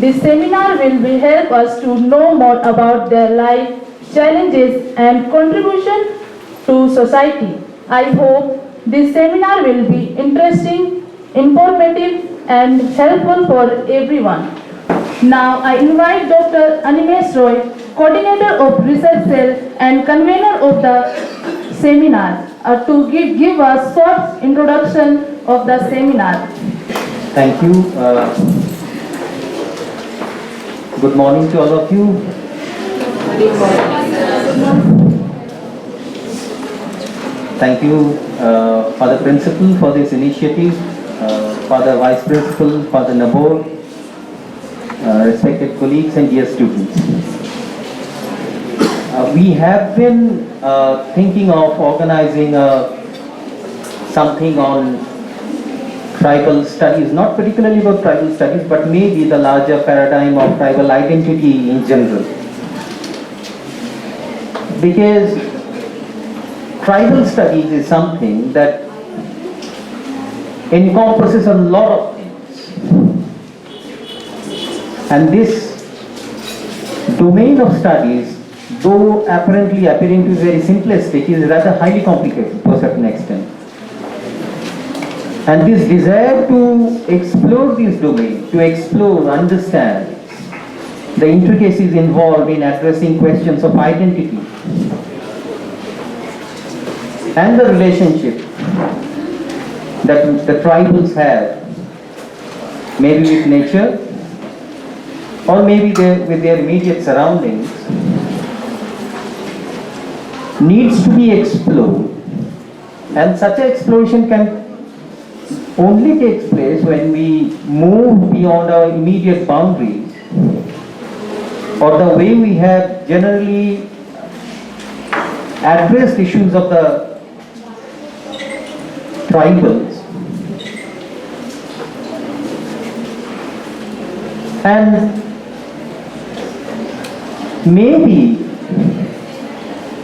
This seminar will be help us to know more about their life, challenges and contribution to society. I hope this seminar will be interesting, informative and helpful for everyone. Now I invite Dr. Animesh Roy, Coordinator of Research Cell and Convener of the seminar, to give us short introduction of the seminar. Thank you. Good morning to all of you. Thank you for the principal for this initiative, for the vice principal, for the NABOR, respected colleagues and dear students. We have been thinking of organizing something on tribal studies, not particularly about tribal studies, but maybe the larger paradigm of tribal identity in general. Because tribal studies is something that encompasses a lot of things. And this domain of studies, though apparently appearing to be very simplistic, is rather highly complicated to a certain extent. And this desire to explore this domain, to explore, understand the intricacies involved in addressing questions of identity and the relationship that the tribals have, maybe with nature or maybe with their immediate surroundings, needs to be explored. And such an exploration can only takes place when we move beyond our immediate boundaries, or the way we have generally addressed issues of the tribals, and maybe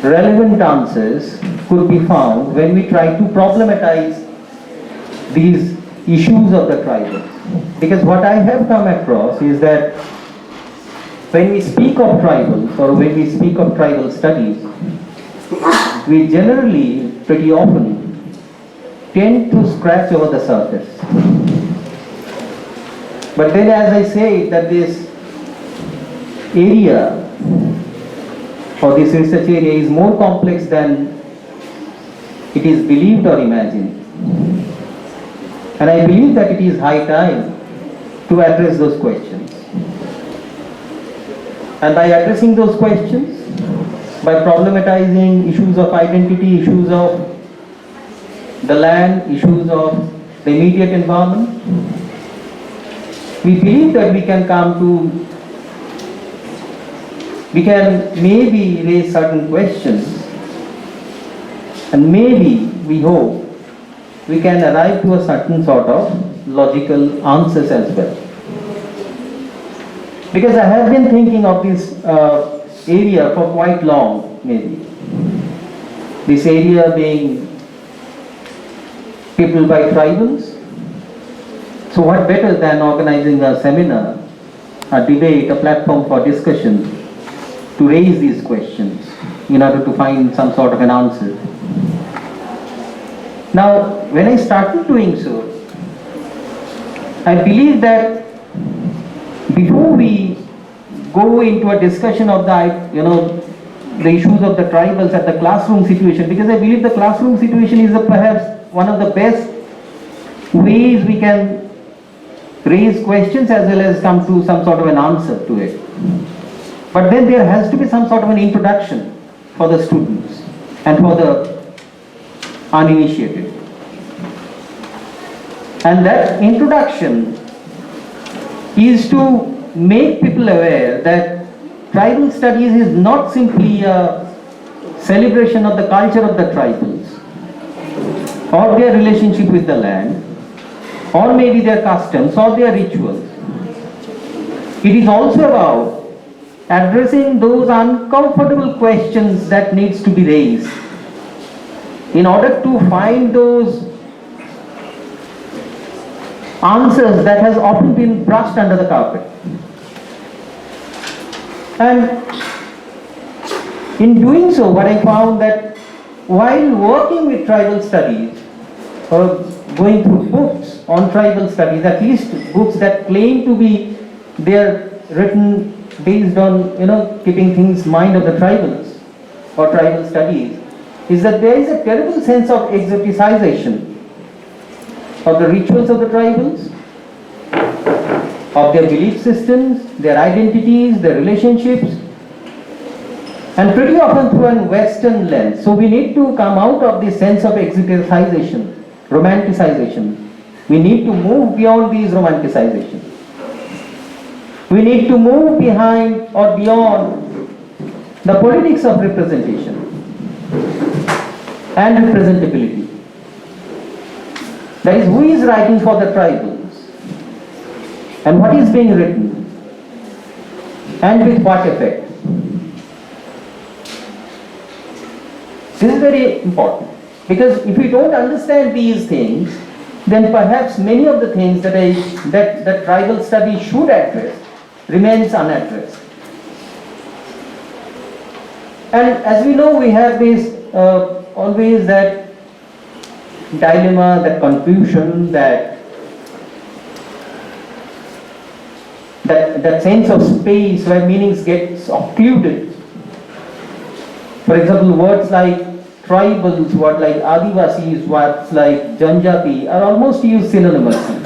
relevant answers could be found when we try to problematize these issues of the tribals. Because what I have come across is that when we speak of tribals or when we speak of tribal studies, we generally pretty often tend to scratch over the surface. But then, as I say, that this area or this research area is more complex than it is believed or imagined. And I believe that it is high time to address those questions. And by addressing those questions, by problematizing issues of identity, issues of the land, issues of the immediate environment, we believe that we can maybe raise certain questions, and maybe, we hope, we can arrive to a certain sort of logical answers as well. Because I have been thinking of this area for quite long, maybe. This area being peopled by tribals. So what better than organizing a seminar, a debate, a platform for discussion to raise these questions in order to find some sort of an answer. Now, when I started doing so, I believe that before we go into a discussion of the issues of the tribals at the classroom situation, because I believe the classroom situation is perhaps one of the best ways we can raise questions as well as come to some sort of an answer to it. But then there has to be some sort of an introduction for the students and for the uninitiated. And that introduction is to make people aware that tribal studies is not simply a celebration of the culture of the tribals or their relationship with the land or maybe their customs or their rituals. It is also about addressing those uncomfortable questions that needs to be raised in order to find those answers that has often been brushed under the carpet. And in doing so, what I found that while working with tribal studies, or going through books on tribal studies, at least books that claim to be, they're written based on, keeping things in mind of the tribals or tribal studies, is that there is a terrible sense of exoticization of the rituals of the tribals, of their belief systems, their identities, their relationships, and pretty often through a Western lens. So we need to come out of this sense of exoticization, romanticization. We need to move beyond these romanticizations. We need to move behind or beyond the politics of representation and representability. That is, who is writing for the tribals and what is being written and with what effect. This is very important, because if we don't understand these things, then perhaps many of the things that tribal studies should address remains unaddressed. And as we know, we have this always that dilemma, that confusion, that sense of space where meanings get occluded. For example, words like tribals, words like Adivasis, words like Janjati are almost used synonymously,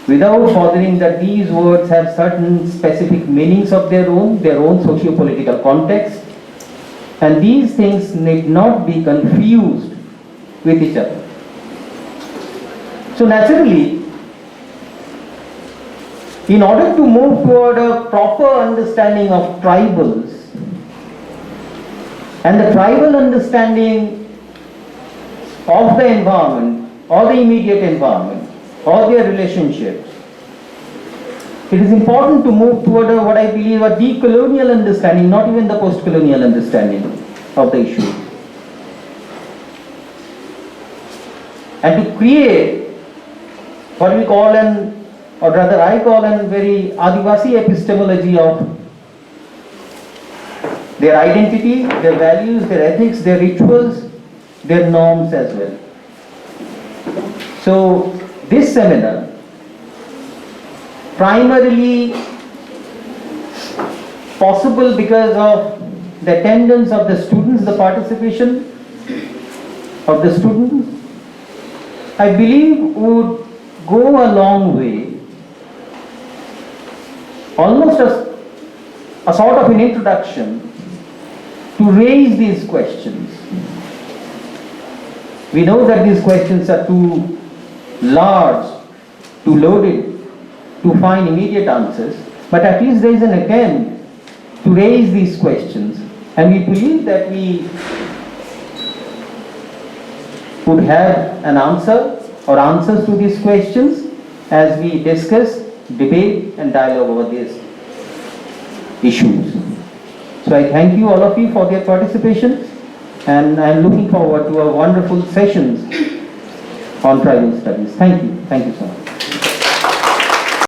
without bothering that these words have certain specific meanings of their own socio-political context, and these things need not be confused with each other. So naturally, in order to move toward a proper understanding of tribals, and the tribal understanding of the environment, or the immediate environment, or their relationships, it is important to move toward what I believe a decolonial understanding, not even the post-colonial understanding of the issue. And to create what we call or rather I call a very Adivasi epistemology of their identity, their values, their ethics, their rituals, their norms as well. So this seminar primarily possible because of the attendance of the students, the participation of the students, I believe would go a long way, almost a sort of an introduction to raise these questions. We know that these questions are too large, too loaded to find immediate answers, but at least there is an attempt to raise these questions, and we believe that we would have an answer or answers to these questions as we discuss, debate and dialogue over these issues. So I thank you, all of you, for their participation, and I am looking forward to a wonderful sessions on tribal studies. Thank you so much.